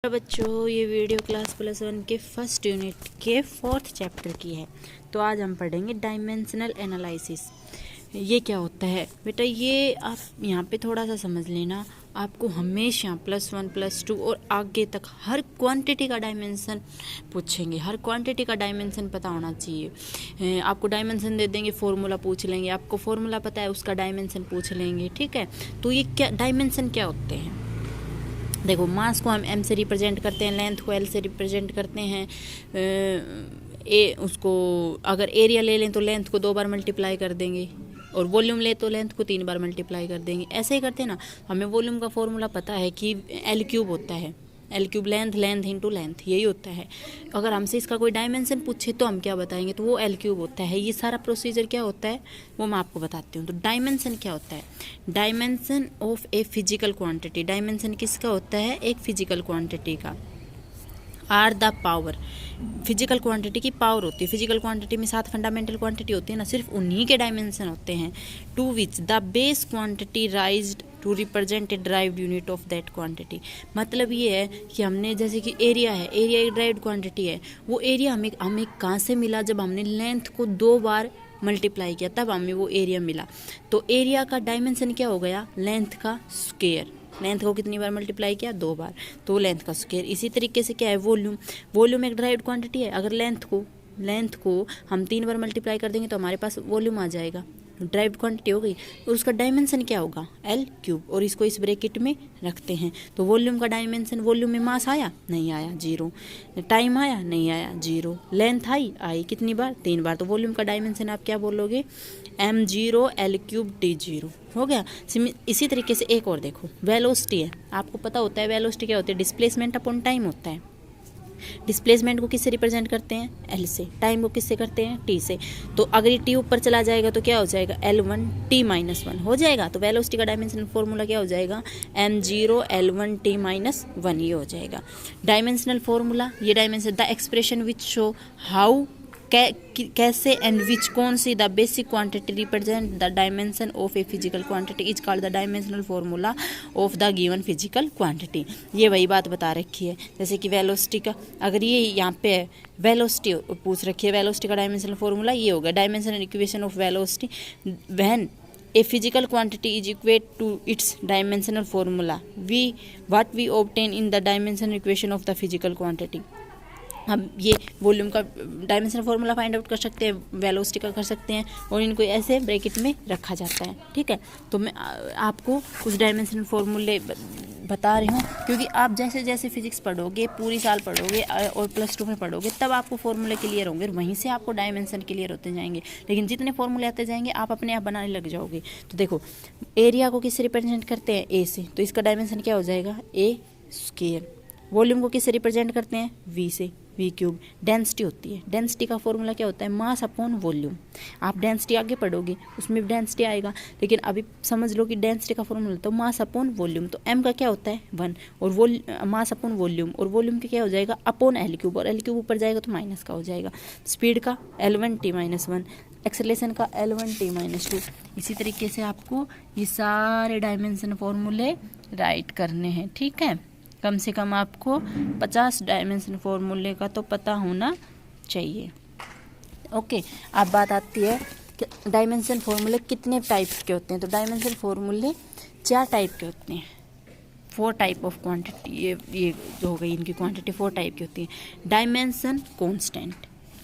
बच्चों, ये video class +1 के फर्स्ट यूनिट के 4th चैप्टर की है। तो आज हम पढ़ेंगे डायमेंशनल एनालिसिस। ये क्या होता है बेटा, ये आप यहाँ पे थोड़ा सा समझ लेना। आपको हमेशा +1 +2 और आगे तक हर क्वांटिटी का डायमेंशन पूछेंगे। हर क्वांटिटी का डायमेंशन पता होना चाहिए। आपको डायमेंशन दे देंगे, फॉर्मूला पूछ लेंगे। आपको फॉर्मूला पता है, उसका डायमेंशन पूछ लेंगे। ठीक है, तो ये क्या डायमेंशन क्या होते हैं? देखो, मास को हम m से रिप्रेजेंट करते हैं, लेंथ को l से रिप्रेजेंट करते हैं। उसको अगर एरिया ले लें तो लेंथ को 2 बार मल्टीप्लाई कर देंगे, और वॉल्यूम ले तो लेंथ को 3 बार मल्टीप्लाई कर देंगे। ऐसे ही करते हैं ना। हमें वॉल्यूम का फॉर्मूला पता है कि L³ होता है। L³ लेंथ इंटू लेंथ, यही होता है। अगर हमसे इसका कोई डायमेंशन पूछे तो हम क्या बताएंगे, तो वो L³ होता है। ये सारा प्रोसीजर क्या होता है वो मैं आपको बताती हूँ। तो डायमेंशन क्या होता है? Dimension of a physical quantity. Dimension किसका होता है? एक फिजिकल क्वांटिटी का। Are the power, physical quantity की पावर होती है। फिजिकल क्वांटिटी में 7 फंडामेंटल क्वांटिटी होती है ना, सिर्फ उन्हीं के डायमेंशन होते हैं। To which the base quantity raised to represent a derived unit of that quantity. मतलब ये है कि हमने, जैसे कि एरिया है, एरिया एक ड्राइव्ड क्वांटिटी है। वो एरिया हमें कहाँ से मिला? जब हमने लेंथ को 2 बार मल्टीप्लाई किया तब हमें वो एरिया मिला। तो एरिया का डायमेंशन क्या हो गया? लेंथ का स्क्वायर। लेंथ को कितनी बार मल्टीप्लाई किया? 2 बार, तो लेंथ का स्क्वायर। इसी तरीके से क्या है? वॉल्यूम। वॉल्यूम एक ड्राइव्ड क्वांटिटी है। अगर लेंथ को हम 3 बार मल्टीप्लाई कर देंगे तो हमारे पास वॉल्यूम आ जाएगा। ड्राइव्ड क्वांटिटी हो गई, और उसका डायमेंशन क्या होगा? L³। और इसको इस ब्रैकेट में रखते हैं। तो वॉल्यूम का डायमेंशन, वॉल्यूम में मास आया? नहीं आया, 0। टाइम आया? नहीं आया, 0। लेंथ आई कितनी बार? 3 बार। तो वॉल्यूम का डायमेंशन आप क्या बोलोगे? m0 L³ T0 हो गया। इसी तरीके से एक और देखो, वेलोसिटी है। आपको पता होता है वेलोसिटी क्या होती है? डिस्प्लेसमेंट अपॉन टाइम होता है। डिस्प्लेसमेंट को किससे रिप्रेजेंट करते हैं? L से। टाइम को किससे करते हैं? T से। तो अगर ये T ऊपर चला जाएगा तो क्या हो जाएगा? L1 T-1 हो जाएगा। तो वेलोसिटी का डायमेंशन फॉर्मूला क्या हो जाएगा? m0 L1 T-1, ये हो जाएगा डायमेंशनल फॉर्मूला। ये dimension, the expression which show how, कैसे एंड विच, कौन सी, the basic quantity represent the dimension of a physical quantity is called the dimensional formula of the given physical quantity. ये वही बात बता रखी है। जैसे कि वेलोसिटी का, अगर ये यहाँ पे वेलोसिटी पूछ रखी है, वेलोसिटी का डायमेंशनल फॉर्मूला ये होगा, dimensional equation of velocity when a physical quantity is equate to its dimensional formula, what we obtain in the dimensional equation of the physical quantity। हम ये वॉल्यूम का डायमेंशन फॉर्मूला फाइंड आउट कर सकते हैं, velocity का कर सकते हैं, और इनको ऐसे ब्रैकेट में रखा जाता है। ठीक है, तो मैं आपको कुछ डायमेंशन फॉर्मूले बता रही हूँ, क्योंकि आप जैसे जैसे फिजिक्स पढ़ोगे, पूरी साल पढ़ोगे और +2 में पढ़ोगे, तब आपको फॉर्मूले क्लियर होंगे, और वहीं से आपको डायमेंशन क्लियर होते जाएंगे। लेकिन जितने फॉर्मूले आते जाएंगे आप अपने आप बनाने लग जाओगे। तो देखो, एरिया को किससे रिप्रेजेंट करते हैं? A से। तो इसका डायमेंशन क्या हो जाएगा? A²। वॉल्यूम को किससे रिप्रेजेंट करते हैं? V से, V³। डेंसिटी होती है, डेंसिटी का फॉर्मूला क्या होता है? Mass upon volume. आप डेंसिटी आगे पढ़ोगे, उसमें भी डेंसिटी आएगा, लेकिन अभी समझ लो कि डेंसिटी का फॉर्मूला तो मास अपॉन वॉल्यूम। तो m का क्या होता है? 1, और मास अपॉन वॉल्यूम, और वॉल्यूम का क्या हो जाएगा? अपॉन L³, और L³ ऊपर जाएगा तो माइनस का हो जाएगा। स्पीड का L1 T-1, एक्सेलरेशन का L1 T-2। इसी तरीके से आपको ये सारे डायमेंशन फॉर्मूले राइट करने हैं। ठीक है, कम से कम आपको 50 डायमेंशन फॉर्मूले का तो पता होना चाहिए। ओके, अब बात आती है कि डायमेंशन फॉर्मूले कितने टाइप्स के होते हैं। तो डायमेंशन फॉर्मूले 4 टाइप के होते हैं। 4 टाइप ऑफ क्वांटिटी, ये जो हो गई इनकी क्वांटिटी 4 टाइप की होती है। Dimension constant,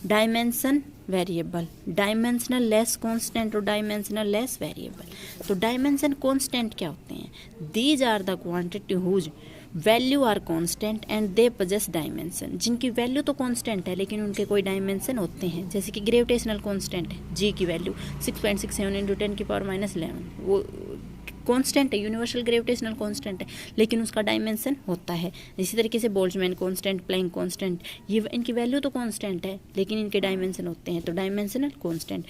dimension variable, dimensional less constant और डायमेंशनल लेस वेरिएबल। तो डायमेंशन कांस्टेंट क्या होते हैं? These are the quantity whose value are constant and they possess dimension. जिनकी वैल्यू तो कांस्टेंट है लेकिन उनके कोई डायमेंशन होते हैं। जैसे कि ग्रेविटेशनल कांस्टेंट है, जी की वैल्यू 6.67 × 10⁻11, वो कांस्टेंट है, यूनिवर्सल ग्रेविटेशनल कांस्टेंट है, लेकिन उसका डायमेंशन होता है। इसी तरीके से बोल्ट्जमैन कांस्टेंट, प्लैंक कांस्टेंट, ये इनकी वैल्यू तो कांस्टेंट है लेकिन इनके डायमेंशन होते हैं। तो डायमेंशनल कांस्टेंट।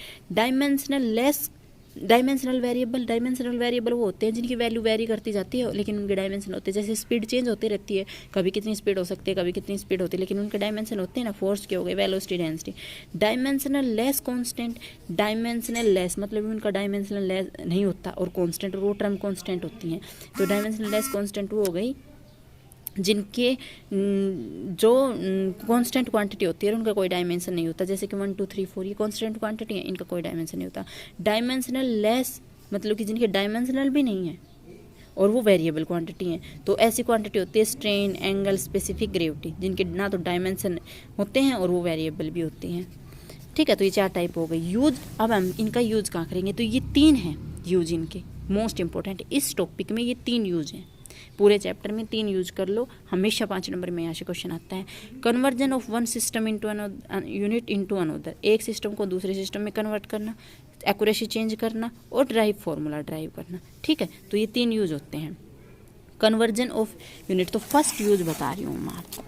डायमेंशनल वेरिएबल वो होते हैं जिनकी वैल्यू वेरी करती जाती है लेकिन उनके डायमेंशन होते हैं। जैसे स्पीड चेंज होती रहती है, कभी कितनी स्पीड हो सकती है, कभी कितनी स्पीड होती है, लेकिन उनके डायमेंशन होते हैं ना। फोर्स के हो गए, velocity, density. Dimensional less constant, dimensional less मतलब उनका डायमेंशनल लेस नहीं होता, और कांस्टेंट, और वो टर्म कांस्टेंट होती हैं। तो डायमेंशनल लेस कांस्टेंट वो हो गई जिनके जो कांस्टेंट क्वांटिटी होती है उनका कोई डायमेंशन नहीं होता, जैसे कि 1 2 3 4 ये कांस्टेंट क्वांटिटी है, इनका कोई डायमेंशन नहीं होता। डायमेंशनल लेस मतलब कि जिनके डायमेंशनल भी नहीं है और वो वेरिएबल क्वांटिटी हैं, तो ऐसी क्वांटिटी होती है स्ट्रेन, एंगल, स्पेसिफिक, ग्रेविटी, जिनके ना तो डायमेंशन होते हैं और वो वेरिएबल भी होती हैं। ठीक है, तो ये 4 टाइप हो गई। यूज, अब हम इनका यूज कहाँ करेंगे, तो ये 3 हैं यूज इनके, मोस्ट इंपॉर्टेंट इस टॉपिक में ये 3 यूज हैं। पूरे चैप्टर में 3 यूज कर लो, हमेशा 5 नंबर में यहाँ से क्वेश्चन आता है। Conversion of one system into unit into another, एक सिस्टम को दूसरे सिस्टम में कन्वर्ट करना, एक्यूरेसी चेंज करना और ड्राइव फार्मूला ड्राइव करना। ठीक है, तो ये 3 यूज होते हैं कन्वर्जन ऑफ यूनिट। तो फर्स्ट यूज बता रही हूँ मैं आपको।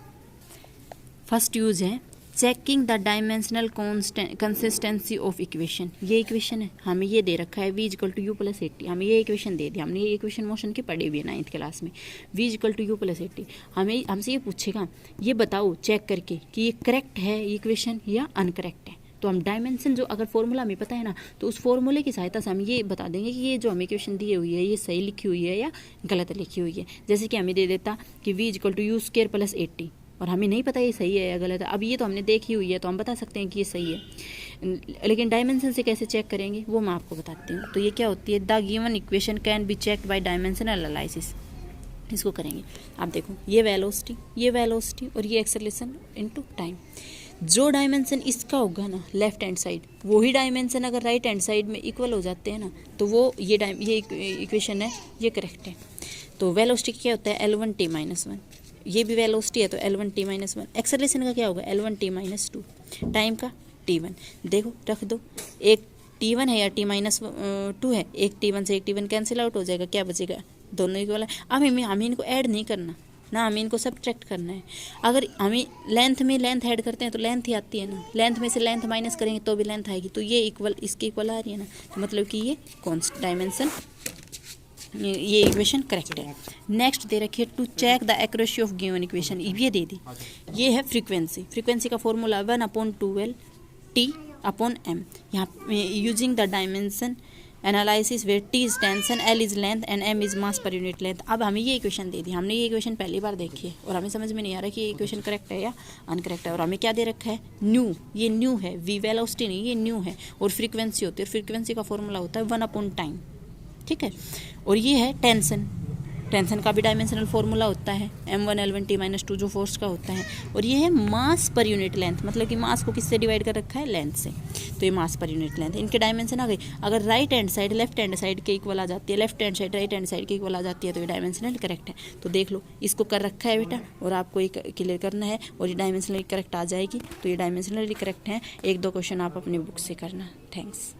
फर्स्ट यूज है checking the dimensional consistency of equation. ये इक्वेशन है, हमें ये दे रखा है v equal to u plus 80, हमें ये इक्वेशन दे दी, हमने ये इक्वेशन मोशन की पढ़ी हुई है 9th क्लास में, v equal to u plus 80। हमें हमसे ये पूछेगा, ये बताओ चेक करके कि ये करेक्ट है इक्वेशन या अनकरेक्ट है। तो हम डायमेंशन जो अगर फॉर्मूला हमें पता है ना, तो उस फॉर्मूले की सहायता से हम ये बता देंगे कि ये जो हमें इक्वेशन दी हुई है ये सही लिखी हुई है या गलत लिखी हुई है। जैसे कि हमें दे देता कि v equal to u square plus 80 और हमें नहीं पता ये सही है या गलत है। अब ये तो हमने देखी हुई है तो हम बता सकते हैं कि ये सही है, लेकिन डायमेंशन से कैसे चेक करेंगे वो मैं आपको बताती हूँ। तो ये क्या होती है, the given equation can be checked by dimensional analysis. इसको करेंगे, आप देखो ये वेलोसिटी और ये एक्सेलरेशन इनटू टाइम। जो डायमेंशन इसका होगा ना लेफ्ट हैंड साइड, वही डायमेंशन अगर राइट हैंड साइड में इक्वल हो जाते हैं ना, तो वो ये इक्वेशन है ये करेक्ट है। तो वेलोसिटी क्या होता है L1t-1, ये भी वेलोसिटी है तो L1t-1। एक्सेलरेशन का क्या होगा L1t-2, टाइम का t1। देखो रख दो, एक t1 है या t-2 है, एक t1 से एक t1 कैंसिल आउट हो जाएगा, क्या बचेगा, दोनों इक्वल है। अब हमें इनको ऐड नहीं करना ना, हमें इनको सब्ट्रैक्ट करना है। अगर हमें लेंथ में लेंथ ऐड करते हैं तो लेंथ ही आती है ना, लेंथ में से लेंथ माइनस करेंगे तो भी लेंथ आएगी, तो ये इक्वल इसके इक्वल आ रही है ना, तो मतलब कि ये कॉन्स्ट डायमेंशन, ये इक्वेशन करेक्ट है। नेक्स्ट दे रखी है to check the accuracy of given equation, ये दे दी। ये है फ्रीक्वेंसी का फॉर्मूला 1/12T/m। यहाँ using the dimension analysis where T is tension, L is length and M is mass per unit length. अब हमें ये इक्वेशन दे दी, हमने ये इक्वेशन पहली बार देखी है और हमें समझ में नहीं आ रहा कि ये इक्वेशन करेक्ट है या अनकरेक्ट है। और हमें क्या दे रखा है, न्यू, ये न्यू है, v वेलोसिटी नहीं, ये न्यू है और फ्रीक्वेंसी होती है, फ्रीक्वेंसी का फॉर्मूला होता है 1/टाइम। ठीक है, और ये है टेंशन का भी डायमेंशनल फॉर्मूला होता है m1 L1t-2 जो फोर्स का होता है। और ये है मास पर यूनिट लेंथ, मतलब कि मास को किससे डिवाइड कर रखा है, लेंथ से, तो ये मास पर यूनिट लेंथ। इनके डायमेंशन आ गई। अगर right hand side left hand side के इक्वल आ जाती है, left hand side right hand side के इक्वल आ जाती है, तो ये डायमेंशनल करेक्ट है। तो देख लो, इसको कर रखा है बेटा और आपको ये क्लियर करना है और ये डायमेंशनली करेक्ट आ जाएगी, तो ये डायमेंशनली करेक्ट है। 1-2 क्वेश्चन आप अपनी बुक से करना। थैंक्स।